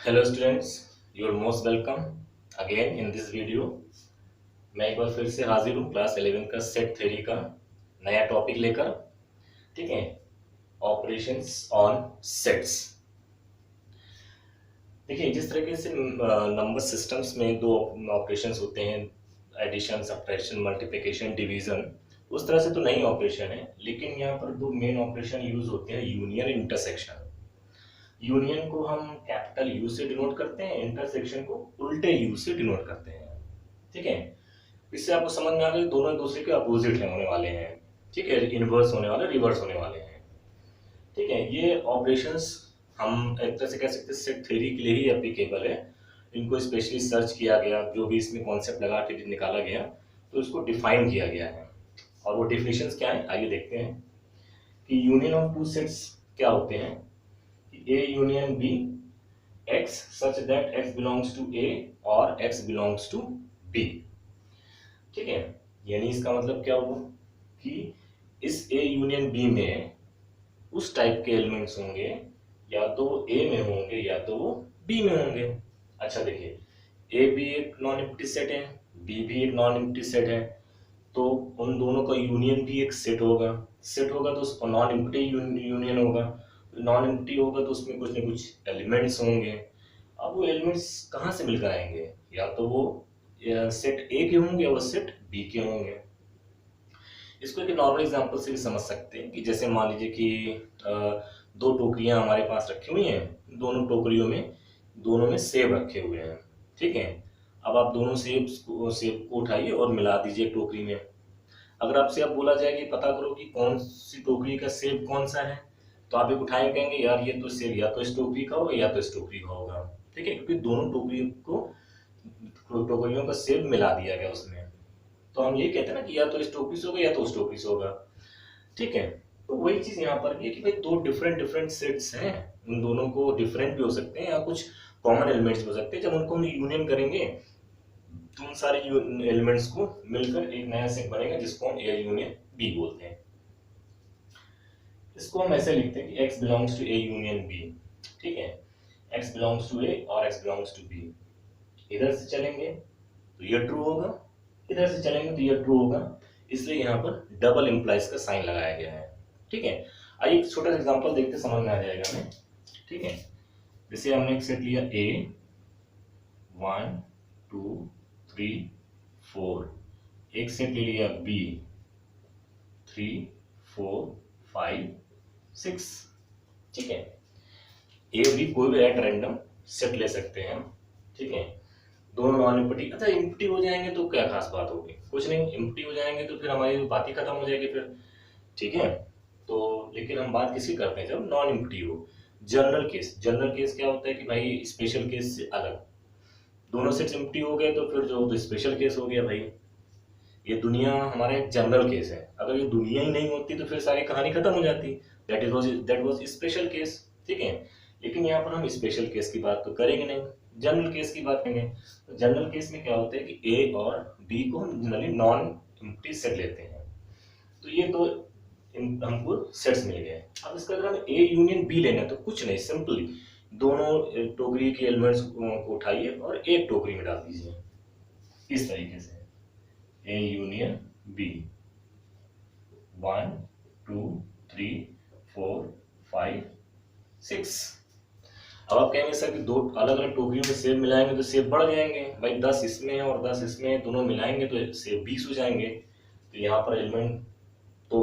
Hello students, you are most welcome again in this video. मैं एक बार फिर से हाजिर हूँ क्लास 11 का सेट थ्योरी का नया टॉपिक लेकर। ठीक है, ऑपरेशंस ऑन सेट्स। देखिए, जिस तरीके से नंबर सिस्टम्स में दो ऑपरेशंस होते हैं, एडिशन, सब्ट्रैक्शन, मल्टीप्लिकेशन, डिवीजन, उस तरह से तो नई ऑपरेशन है, लेकिन यहाँ पर दो मेन ऑपरेशन यूज होते हैं, यूनियन, इंटरसेक्शन। यूनियन को हम कैपिटल यू से डिनोट करते हैं, इंटरसेक्शन को उल्टे यू से डिनोट करते हैं। ठीक है, इससे आपको समझ में आ गया दोनों एक दूसरे के अपोजिट होने वाले हैं। ठीक है, इनवर्स होने वाले, रिवर्स होने वाले हैं। ठीक है, ये ऑपरेशंस हम एक तरह से कह सकते हैं सेट थ्योरी के लिए ही एप्लीकेबल है। इनको स्पेशली सर्च किया गया, जो भी इसमें कॉन्सेप्ट लगा के निकाला गया, तो इसको डिफाइन किया गया है। और वो डिफिनेशंस क्या है, आइए देखते हैं कि यूनियन ऑफ टू सेट्स क्या होते हैं। A union B x such that x belongs to A और x belongs to B। ठीक है, यानी इसका मतलब क्या हुआ कि इस A यूनियन B में उस टाइप के एलिमेंट्स होंगे, या तो A में होंगे या तो वो B में होंगे। अच्छा देखिए, A भी एक नॉन एम्प्टी सेट है, B भी एक नॉन एम्प्टी सेट है, तो उन दोनों का यूनियन भी एक सेट होगा। सेट होगा तो उसका नॉन एम्प्टी यूनियन होगा। नॉन एम्प्टी होगा तो उसमें कुछ ना कुछ एलिमेंट्स होंगे। अब वो एलिमेंट्स कहाँ से मिलकर आएंगे, या तो वो सेट ए के होंगे या वो सेट बी के होंगे। इसको एक नॉर्मल एग्जांपल से भी समझ सकते हैं कि जैसे मान लीजिए कि दो टोकरियां हमारे पास रखी हुई हैं, दोनों टोकरियों में सेब रखे हुए हैं। ठीक है, अब आप दोनों सेब को उठाइए और मिला दीजिए टोकरी में। अगर आपसे अब बोला जाए कि पता करो कि कौन सी टोकरी का सेब कौन सा है, तो आप एक उठाएंगे, कहेंगे यार ये तो सेब या तो इस टोकरी का होगा या तो इस टोकरी का होगा। ठीक है, क्योंकि दोनों टोकरियों का सेब मिला दिया गया उसमें। तो हम ये कहते हैं ना कि या तो इस टोकरी से होगा या तो उस टोकरी से होगा। ठीक है, तो वही चीज यहाँ पर भी है कि भाई दो डिफरेंट डिफरेंट सेट्स हैं, उन दोनों को डिफरेंट भी हो सकते हैं या कुछ कॉमन एलिमेंट्स भी हो सकते हैं। जब उनको हम यूनियन करेंगे तो उन सारे एलिमेंट्स को मिलकर एक नया सेट बनेगा, जिसको हम ए यूनियन बी बोलते हैं। इसको हम ऐसे लिखते हैं कि x belongs to A union B. ठीक है, x बिलोंग्स टू ए और x बिलोंग्स टू बी। इधर से चलेंगे तो ये ट्रू होगा, इधर से चलेंगे तो ये ट्रू होगा, इसलिए यहाँ पर डबल इंप्लाइज का साइन लगाया गया है। ठीक है, आइए एक छोटा सा एग्जांपल देखते, समझ में आ जाएगा हमें। ठीक है, जैसे हमने एक सेट लिया ए, 1 2 3 4, एक सेट ले लिया बी, 3 4 5 6। ठीक है, ए बी कोई भी एट रैंडम सेट ले सकते हैं हम। ठीक है, दोनों नॉन इम्पटी। अच्छा, इम्पटी हो जाएंगे तो क्या खास बात होगी, कुछ नहीं, इम्पटी हो जाएंगे तो फिर हमारी बात ही खत्म हो जाएगी फिर। ठीक है, तो लेकिन हम बात किसकी करते हैं जब नॉन इम्पटी हो। जनरल केस, जनरल केस क्या होता है कि भाई स्पेशल केस से अलग, दोनों सेट्स एम्प्टी हो गए तो फिर जो तो स्पेशल केस हो गया भाई। ये दुनिया हमारा एक जनरल केस है, अगर ये दुनिया ही नहीं होती तो फिर सारी कहानी खत्म हो जाती। That was special case. ठीक है, लेकिन यहाँ पर हम स्पेशल केस की बात तो करेंगे नहीं, जनरल केस की बात करेंगे। तो जनरल केस में क्या होता है कि ए और बी को हम जनरली नॉन एम्प्टी सेट लेते हैं। तो ये तो हमको सेट्स मिल गए। अब इसका अगर हम ए यूनियन बी लेना है तो कुछ नहीं, सिंपली दोनों टोकरी के एलिमेंट्स को उठाइए और एक टोकरी में डाल दीजिए, इस तरीके से ए यूनियन बी। 1 2 3 4 5 6। अब आप कहेंगे सर कि दो अलग अलग टोकरियों में सेब मिलाएंगे तो सेब बढ़ जाएंगे, भाई 10 इसमें है और 10 इसमें है, दोनों मिलाएंगे तो सेब 20 हो जाएंगे। तो यहाँ पर एलिमेंट तो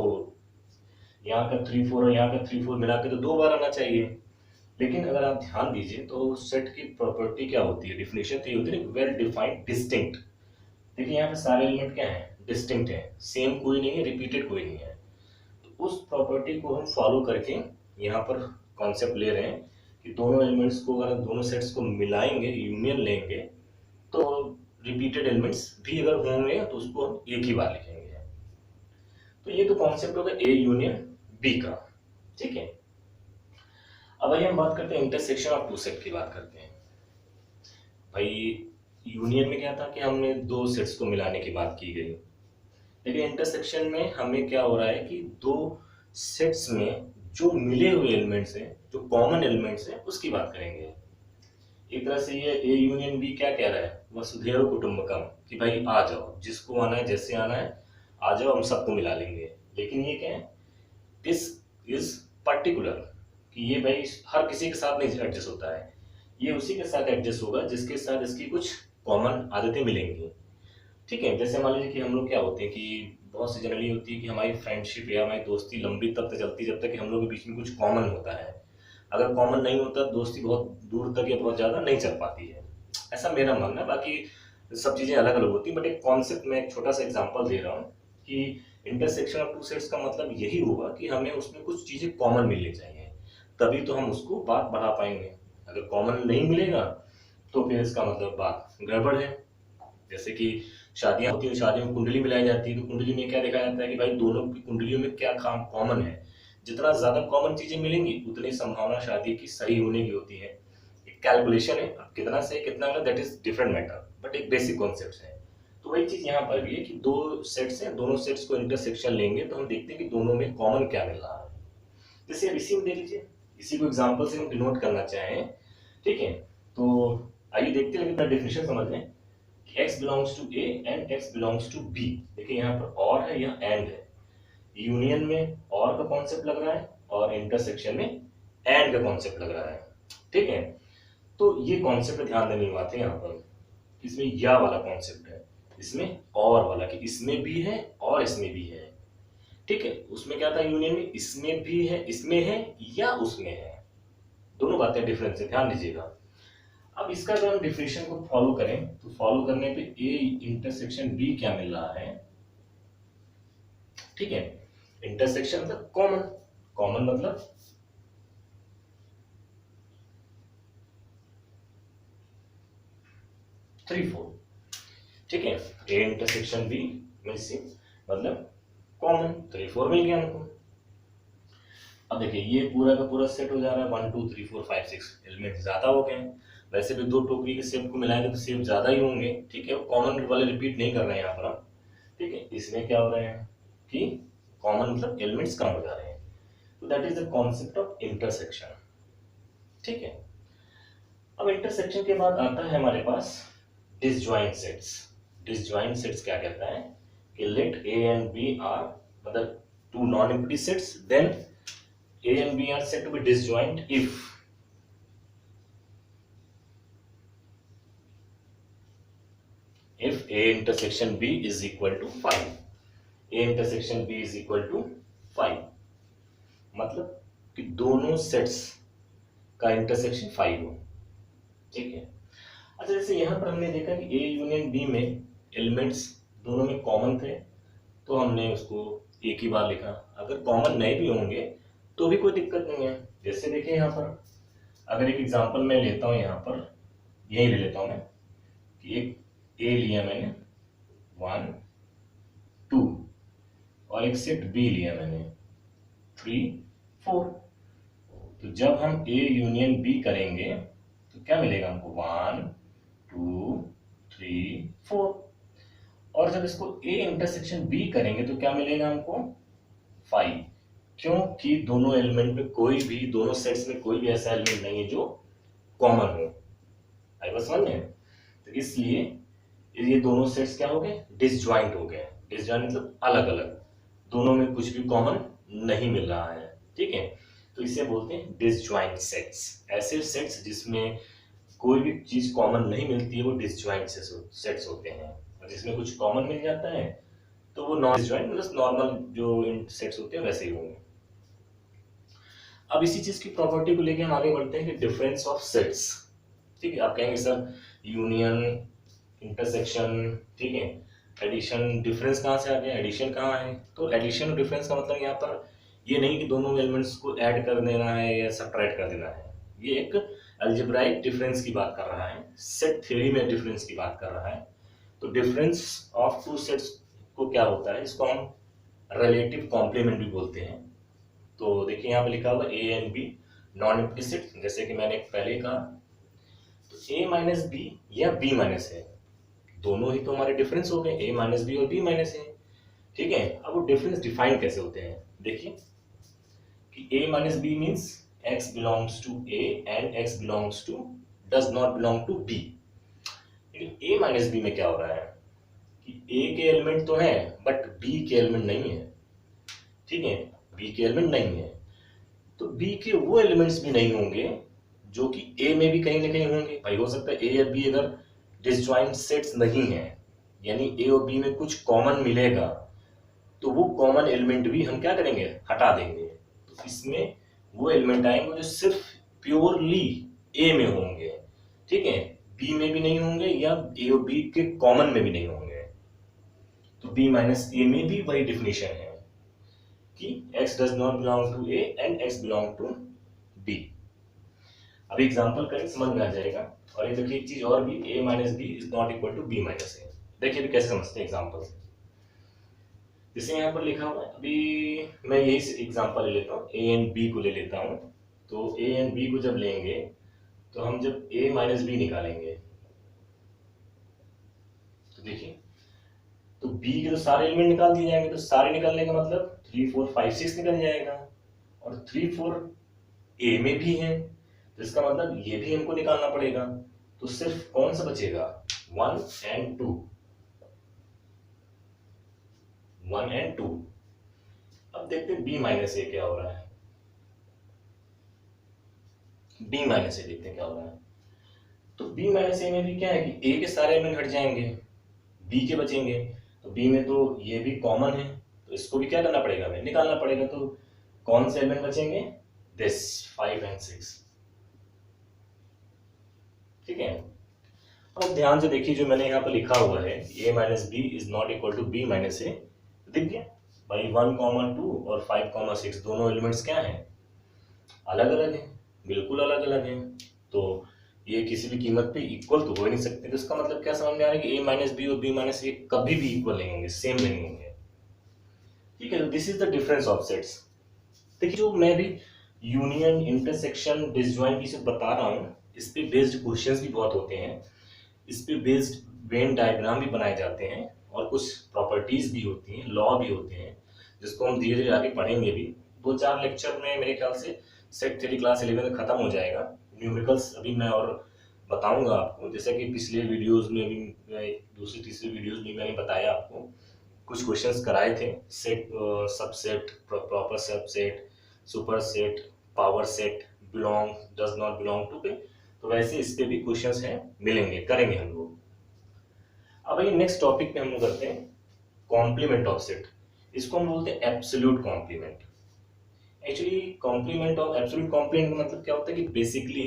यहाँ का 3 4 और यहाँ का 3 4 मिला के तो 2 बार आना चाहिए। लेकिन अगर आप ध्यान दीजिए तो सेट की प्रॉपर्टी क्या होती है, डिफिनेशन तो ये होती है वेल डिफाइंड डिस्टिंक्ट। देखिए यहाँ पे सारे एलिमेंट क्या है, डिस्टिंक्ट है, सेम कोई नहीं है, रिपीटेड कोई नहीं है। तो उस प्रॉपर्टी को हम फॉलो करके यहाँ पर कॉन्सेप्ट ले रहे हैं कि दोनों एलिमेंट्स को, अगर दोनों सेट्स को मिलाएंगे, यूनियन लेंगे, तो रिपीटेड एलिमेंट्स भी अगर होंगे तो उसको हम एक ही बार लिखेंगे। तो ये तो कॉन्सेप्ट होगा ए यूनियन बी का। ठीक है, अब आइए हम बात करते हैं इंटरसेक्शन ऑफ टू सेट की बात करते हैं। भाई यूनियन में क्या था कि हमने दो सेट्स को मिलाने की बात की गई, लेकिन इंटरसेक्शन में हमें क्या हो रहा है कि दो सेट्स में जो मिले हुए एलिमेंट्स हैं, जो कॉमन एलिमेंट्स हैं, उसकी बात करेंगे। एक तरह से ये ए यूनियन बी क्या कह रहा है, वसुधैव कुटुंबकम, कि भाई आ जाओ, जिसको आना है जैसे आना है आ जाओ, हम सबको मिला लेंगे। लेकिन ये क्या है, दिस इज पर्टिकुलर, कि ये भाई हर किसी के साथ नहीं एडजस्ट होता है, ये उसी के साथ एडजस्ट होगा जिसके साथ इसकी कुछ कॉमन आदतें मिलेंगी। ठीक है, जैसे मान लीजिए कि हम लोग क्या होते हैं कि बहुत सी जनरली होती है कि हमारी फ्रेंडशिप या हमारी दोस्ती लंबी तब तक चलती है जब तक कि हम लोग के बीच में कुछ कॉमन होता है। अगर कॉमन नहीं होता दोस्ती बहुत दूर तक या बहुत ज़्यादा नहीं चल पाती है, ऐसा मेरा मानना है। बाकी सब चीज़ें अलग अलग होती हैं, बट एक कॉन्सेप्ट में एक छोटा सा एग्जांपल दे रहा हूँ कि इंटरसेक्शन ऑफ टू सेट्स का मतलब यही होगा कि हमें उसमें कुछ चीज़ें कॉमन मिलनी चाहिए, तभी तो हम उसको बात बढ़ा पाएंगे। अगर कॉमन नहीं मिलेगा तो फिर इसका मतलब बात गड़बड़ है। जैसे कि शादियां होती हैं, शादियों में कुंडली मिलाई जाती है, तो कुंडली में क्या देखा जाता है कि भाई दोनों की कुंडलियों में क्या काम कॉमन है। जितना ज्यादा कॉमन चीजें मिलेंगी उतनी संभावना शादी की सही होने की होती है। एक कैलकुलेशन है, अब कितना सही कितना गलत that is different matter, but एक बेसिक कॉन्सेप्ट है। तो वही चीज यहाँ पर भी है कि दो सेट्स हैं, दोनों सेट्स को इंटरसेक्शन लेंगे तो हम देखते हैं कि दोनों में कॉमन क्या मिल रहा है। जैसे अब इसी में देख लीजिए, इसी को एग्जाम्पल से हम डिनोट करना चाहें, ठीक है, तो आइए देखते हैं, लेकिन डेफिनेशन समझ लें। x belongs to A and x belongs to B। देखिए यहाँ पर और है, यहाँ एंड है। यूनियन में और का कॉन्सेप्ट लग रहा है और इंटरसेक्शन में एंड का कॉन्सेप्ट लग रहा है। ठीक है, तो ये कॉन्सेप्ट ध्यान देने की बात है यहाँ पर। इसमें या वाला कॉन्सेप्ट है, इसमें और वाला, कि इसमें भी है और इसमें भी है। ठीक है, उसमें क्या था यूनियन में, इसमें भी है, इसमें है या उसमें है, दोनों बातें डिफरेंस है, ध्यान दीजिएगा। अब इसका अगर हम डिफिनेशन को फॉलो करें तो फॉलो करने पे ए इंटरसेक्शन बी क्या मिल रहा है। ठीक है, इंटरसेक्शन मतलब कॉमन, कॉमन मतलब थ्री फोर। ठीक है, ए इंटरसेक्शन बी में से मतलब कॉमन थ्री फोर मिल गया हमको। अब देखिए ये पूरा का पूरा सेट हो जा रहा है, 1 2 3 4 5 6 एलिमेंट ज्यादा हो गए। वैसे भी दो टोकरी के शेप को मिलाएंगे तो शेप ज्यादा ही होंगे। ठीक है, कॉमन वाले रिपीट नहीं कर रहे हैं यहाँ पर हम। ठीक है, इसमें क्या हो रहा है कि कॉमन मतलब एलिमेंट्स कम हो जा रहे हैं, तो that is the concept of intersection. ठीक है, अब इंटरसेक्शन के बाद आता है हमारे पास डिसजॉइंट सेट्स। डिसजॉइंट सेट्स क्या कहता है कि let A and B are, मतलब two non empty sets, then A and B are said to be disjoint if A intersection B is equal to 5। A intersection B is equal to 5 मतलब कि दोनों sets का intersection 5 हो। ठीक है, अच्छा जैसे यहां पर हमने देखा कि A यूनियन B में एलिमेंट्स दोनों में कॉमन थे, तो हमने उसको एक ही बार लिखा। अगर कॉमन नहीं भी होंगे तो भी कोई दिक्कत नहीं है। जैसे देखिए यहाँ पर अगर एक एग्जांपल मैं लेता हूँ, यहाँ पर यही ले लेता हूँ मैं कि एक ए लिया मैंने 1 2 और एक सेट बी लिया मैंने 3 4। तो जब हम ए यूनियन बी करेंगे तो क्या मिलेगा हमको, 1 2 3 4। और जब इसको ए इंटरसेक्शन बी करेंगे तो क्या मिलेगा हमको, 5। क्योंकि दोनों एलिमेंट में कोई भी, दोनों सेट्स में कोई भी ऐसा एलिमेंट नहीं है जो कॉमन हो। आई बस समझ में, तो इसलिए ये दोनों सेट्स क्या हो गए, डिसजॉइंट हो गए। डिसजॉइंट मतलब अलग अलग, दोनों में कुछ भी कॉमन नहीं मिल रहा है। ठीक है, तो इसे बोलते हैं डिसजॉइंट सेट्स। ऐसे सेट्स जिसमें कोई भी चीज कॉमन नहीं मिलती है वो डिसजॉइंट सेट्स होते हैं, और जिसमें कुछ कॉमन मिल जाता है तो वो नॉन डिसजॉइंट मतलब नॉर्मल जो सेट्स होते हैं वैसे ही होंगे। अब इसी चीज की प्रॉपर्टी को लेके हम आगे बढ़ते हैं कि डिफरेंस ऑफ सेट्स। ठीक है, आप कहेंगे सर यूनियन, इंटरसेक्शन, ठीक है, एडिशन, डिफरेंस कहाँ से आ गया, एडिशन कहाँ है। तो एडिशन और डिफरेंस का मतलब यहाँ पर ये नहीं कि दोनों एलिमेंट्स को ऐड कर देना है या सब्ट्रैक्ट कर देना है, ये एक अलजेब्राइक डिफरेंस की बात कर रहा है, सेट थ्योरी में डिफरेंस की बात कर रहा है। तो डिफरेंस ऑफ टू सेट्स को क्या होता है, इसको हम रिलेटिव कॉम्प्लीमेंट भी बोलते हैं। तो देखिए यहाँ पे लिखा हुआ A and B non implicit, जैसे कि मैंने पहले कहा, तो ए माइनस बी या बी माइनस है, दोनों ही तो हमारे डिफरेंस हो गए, ए माइनस बी और बी माइनस है। ठीक है, अब वो डिफरेंस डिफाइन कैसे होते हैं, देखिए कि A minus B means X belongs to A and X belongs to does not belong to B. लेकिन ए माइनस बी में क्या हो रहा है कि ए के एलिमेंट तो हैं बट बी के एलिमेंट नहीं है। ठीक है, बी के एलिमेंट नहीं है, तो बी के वो एलिमेंट्स भी नहीं होंगे जो कि ए में भी कहीं ना कहीं होंगे। भाई हो सकता है ए या बी अगर डिसजॉइंट सेट्स नहीं है, यानी ए और बी में कुछ कॉमन मिलेगा, तो वो कॉमन एलिमेंट भी हम क्या करेंगे, हटा देंगे। तो इसमें वो एलिमेंट आएंगे जो सिर्फ प्योरली ए में होंगे। ठीक है, बी में भी नहीं होंगे या ए और बी के कॉमन में भी नहीं होंगे। तो बी माइनस ए में भी वही डिफिनेशन है कि x does not belong to A and x belong to B. अब एग्जांपल करें, समझ में आ जाएगा। और ये देखिए एक चीज और भी, a minus B is not equal to B minus A. देखिए अभी कैसे समझते हैं एग्जांपल से। जैसे यहाँ पर लिखा हुआ है, अभी मैं यही एग्जांपल ले लेता हूँ, a एंड b को ले लेता हूँ। तो a एंड b को जब लेंगे तो हम जब a माइनस बी निकालेंगे तो देखिए, तो b के तो सारे एलिमेंट निकाल दिए जाएंगे, तो सारे निकालने का मतलब 3 4 5 6 निकल जाएगा, और 3 4 a में भी है, तो इसका मतलब ये भी हमको निकालना पड़ेगा। तो सिर्फ कौन सा बचेगा, 1 एंड 2, 1 एंड 2। अब देखते हैं b माइनस ए क्या हो रहा है। b माइनस ए देखते हैं क्या हो रहा है। तो b माइनस ए में भी क्या है कि a के सारे एलिमेंट हट जाएंगे, b के बचेंगे। तो b में तो ये भी कॉमन है, तो इसको भी क्या करना पड़ेगा, हमें निकालना पड़ेगा। तो कौन से एलिमेंट बचेंगे, दिस 5 एंड 6। ठीक है, अब ध्यान से देखिए जो मैंने यहाँ पर लिखा हुआ है, a minus B is not equal to B minus A. दिख गया भाई, 1 2 और 5 6 दोनों एलिमेंट्स क्या हैं, अलग अलग हैं, बिल्कुल अलग अलग हैं। तो ये किसी भी कीमत पे इक्वल तो हो ही नहीं सकते। तो इसका मतलब क्या समझ में आ रहा है कि a माइनस बी और b माइनस ए कभी भी इक्वल नहीं होंगे, सेम नहीं होंगे। ठीक है, this is the difference of sets. देखिए जो मैं भी यूनियन, इंटरसेक्शन, डिसजॉइंट ये सब बता रहा हूँ, इस पे बेस्ड क्वेश्चंस भी बहुत होते हैं, इस पे बेस्ड वेन डायग्राम भी बनाए जाते हैं, और कुछ प्रॉपर्टीज भी होती हैं, लॉ भी होते हैं, जिसको हम धीरे धीरे आगे पढ़ेंगे भी। 2 4 लेक्चर में मेरे ख्याल से सेट थ्योरी क्लास 11 खत्म हो जाएगा। न्यूमेरिकल्स अभी मैं और बताऊंगा आपको, जैसे कि पिछले वीडियोस में भी, दूसरी तीसरी वीडियोस में मैंने बताया आपको, कुछ क्वेश्चंस कराए थे, set, subset, proper subset, superset, power set, belong, does not belong to पे। तो वैसे इस पे भी क्वेश्चंस हैं, मिलेंगे, करेंगे हम लोग। अब ये नेक्स्ट टॉपिक पे हम लोग करते हैं कॉम्प्लीमेंट ऑफ सेट। इसको हम बोलते हैं absolute complement. Actually complement of absolute complement का मतलब क्या होता है कि बेसिकली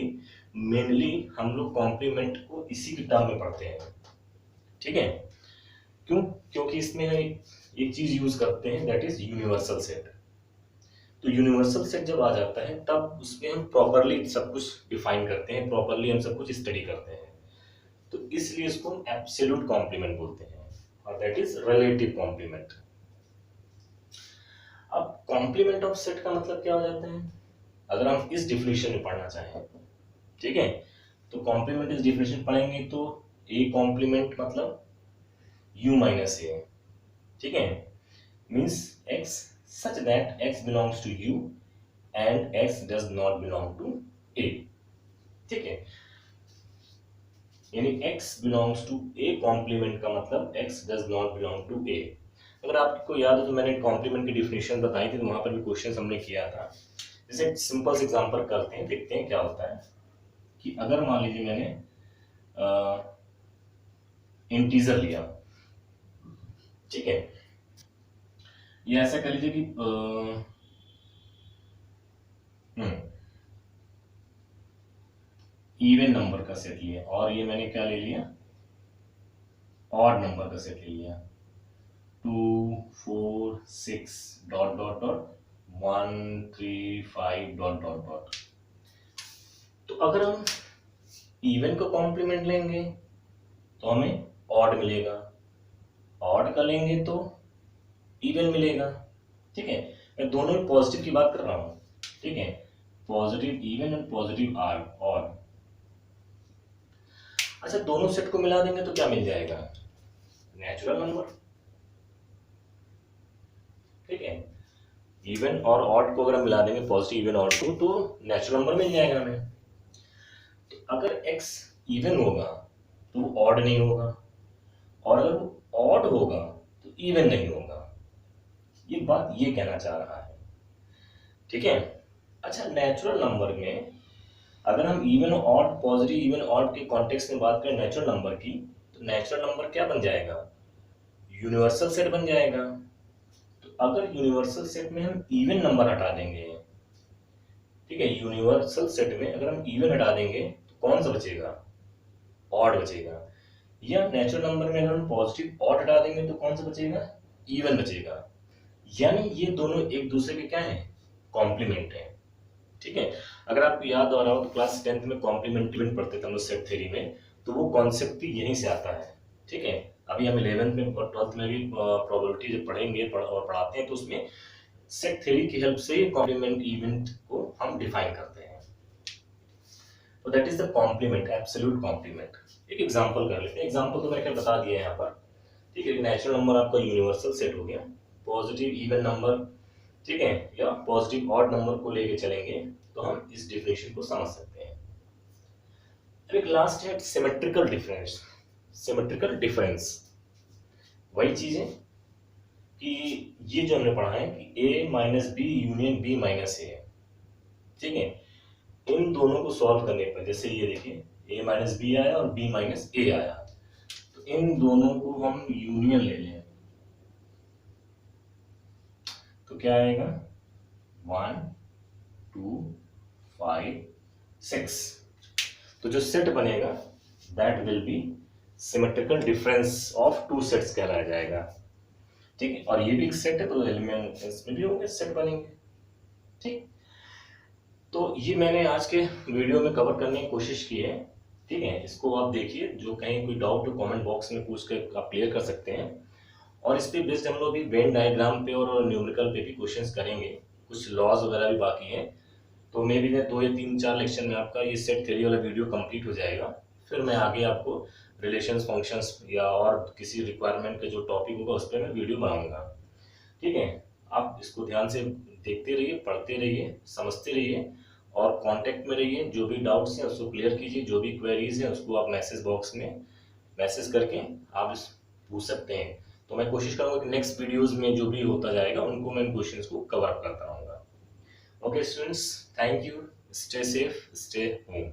मेनली हम लोग कॉम्प्लीमेंट को इसी की टर्म में पढ़ते हैं। ठीक है, क्यों, क्योंकि इसमें हम एक चीज यूज करते हैं, दैट इज यूनिवर्सल सेट। तो यूनिवर्सल सेट जब आ जाता है तब उसमें हम प्रॉपरली सब कुछ डिफाइन करते हैं, प्रॉपरली हम सब कुछ स्टडी करते हैं। तो इसलिए इसको हम एब्सोल्यूट कॉम्प्लीमेंट बोलते हैं, और दैट इज रिलेटिव कॉम्प्लीमेंट। अब कॉम्प्लीमेंट ऑफ सेट का मतलब क्या हो जाता है, अगर हम इस डिफिनेशन में पढ़ना चाहें, ठीक है, तो कॉम्प्लीमेंट इस डिफिनेशन पढ़ेंगे तो ए कॉम्प्लीमेंट मतलब u माइनस ए। ठीक है, means x such that x belongs to u and x does not belong to a। ठीक है, यानी x belongs to a complement का मतलब x does not belong to a। अगर आपको याद हो तो मैंने कॉम्प्लीमेंट की डिफिनेशन बताई थी, तो वहां पर भी क्वेश्चन हमने किया था। जैसे सिंपल से एग्जांपल करते हैं, देखते हैं क्या होता है कि अगर मान लीजिए मैंने इंटीजर लिया, ठीक है, ये ऐसा कर लीजिए कि इवन नंबर का सेट लिया, और ये मैंने क्या ले लिया, ऑड नंबर का सेट ले लिया, 2 4 6 dot dot dot 1 3 5 dot dot dot. तो अगर हम इवन का कॉम्प्लीमेंट लेंगे तो हमें ऑड मिलेगा, ऑड का लेंगे तो इवन मिलेगा। ठीक है, मैं दोनों में पॉजिटिव की बात कर रहा हूं। ठीक है, पॉजिटिव इवन और पॉजिटिव ऑड। अच्छा, दोनों सेट को मिला देंगे तो क्या मिल जाएगा, नेचुरल नंबर। ठीक है, इवन और ऑड को अगर हम मिला देंगे, पॉजिटिव इवन ऑड को, तो नेचुरल नंबर मिल जाएगा हमें। तो अगर x इवन होगा तो वो ऑड नहीं होगा, और अगर वो ऑड होगा तो इवन नहीं होगा। ये बात ये कहना चाह रहा है, ठीक है। अच्छा, नेचुरल नंबर में अगर हम even odd, positive even odd के कॉन्टेक्स्ट में बात करें नेचुरल नंबर की, तो नेचुरल नंबर क्या बन जाएगा, यूनिवर्सल सेट बन जाएगा। तो अगर यूनिवर्सल सेट में हम इवन नंबर हटा देंगे, ठीक है, यूनिवर्सल सेट में अगर हम इवन हटा देंगे तो कौन सा बचेगा, ऑड बचेगा। या नेचुरल नंबर में अगर हम पॉजिटिव ऑड हटा देंगे तो कौन सा बचेगा, इवन बचेगा। यानी ये दोनों एक दूसरे के क्या है, कॉम्प्लीमेंट है, ठीक है। अगर आपको याद आ रहा हो तो क्लास 10th में कॉम्प्लीमेंट्री पढ़ते थे हम लोग सेट थ्योरी में, तो वो कॉन्सेप्ट भी यहीं से आता है, ठीक है। अभी हम 11th में और 12th में भी प्रोबेबिलिटी जब पढ़ेंगे और पढ़ाते हैं तो उसमें सेट थ्योरी की हेल्प से कॉम्प्लीमेंट इवेंट को हम डिफाइन करते हैं। तो that is the complement, absolute complement. एक एग्जांपल कर लेते हैं, एग्जांपल तो मैंने क्या बता दिया है यहाँ पर, ठीक है। नेचुरल नंबर आपका यूनिवर्सल सेट हो गया, पॉजिटिव इवन नंबर, ठीक है, या पॉजिटिव ऑड नंबर को लेके चलेंगे तो हम इस डिफिनेशन को समझ सकते हैं। अब एक लास्ट है सिमेट्रिकल डिफरेंस। सिमेट्रिकल डिफरेंस वही चीज है कि ये जो हमने पढ़ा है कि a minus B union b minus A, ठीक है। इन दोनों को सॉल्व करने पर, जैसे ये देखिए a माइनस बी आया और b माइनस ए आया, तो इन दोनों को हम यूनियन ले लें तो क्या आएगा, 1 2 5 6। तो जो सेट बनेगा that will be symmetrical difference of two sets कहलाया जाएगा, ठीक है। और ये भी एक सेट है तो एलिमेंट इसमें भी होंगे, सेट बनेंगे, ठीक। तो ये मैंने आज के वीडियो में कवर करने की कोशिश की है, ठीक है। इसको आप देखिए, जो कहीं कोई डाउट हो कमेंट बॉक्स में पूछ कर आप क्लियर कर सकते हैं। और इस पे बेस्ड हम लोग भी वेन डायग्राम पे और न्यूमेरिकल पे भी क्वेश्चंस करेंगे, कुछ लॉज वगैरह भी बाकी हैं। तो मे भी 2 या 3-4 लेक्चर में आपका ये सेट थ्योरी वाला वीडियो कंप्लीट हो जाएगा। फिर मैं आगे आपको रिलेशंस, फंक्शंस या और किसी रिक्वायरमेंट के जो टॉपिक होगा उस पर मैं वीडियो बनाऊंगा, ठीक है। आप इसको ध्यान से देखते रहिए, पढ़ते रहिए, समझते रहिए और कांटेक्ट में रहिए। जो भी डाउट्स हैं उसको क्लियर कीजिए, जो भी क्वेरीज हैं उसको आप मैसेज बॉक्स में मैसेज करके आप पूछ सकते हैं। तो मैं कोशिश करूंगा कि नेक्स्ट वीडियोस में जो भी होता जाएगा उनको मैं क्वेश्चंस को कवर करता रहूंगा। Okay students, thank you, stay safe, stay home.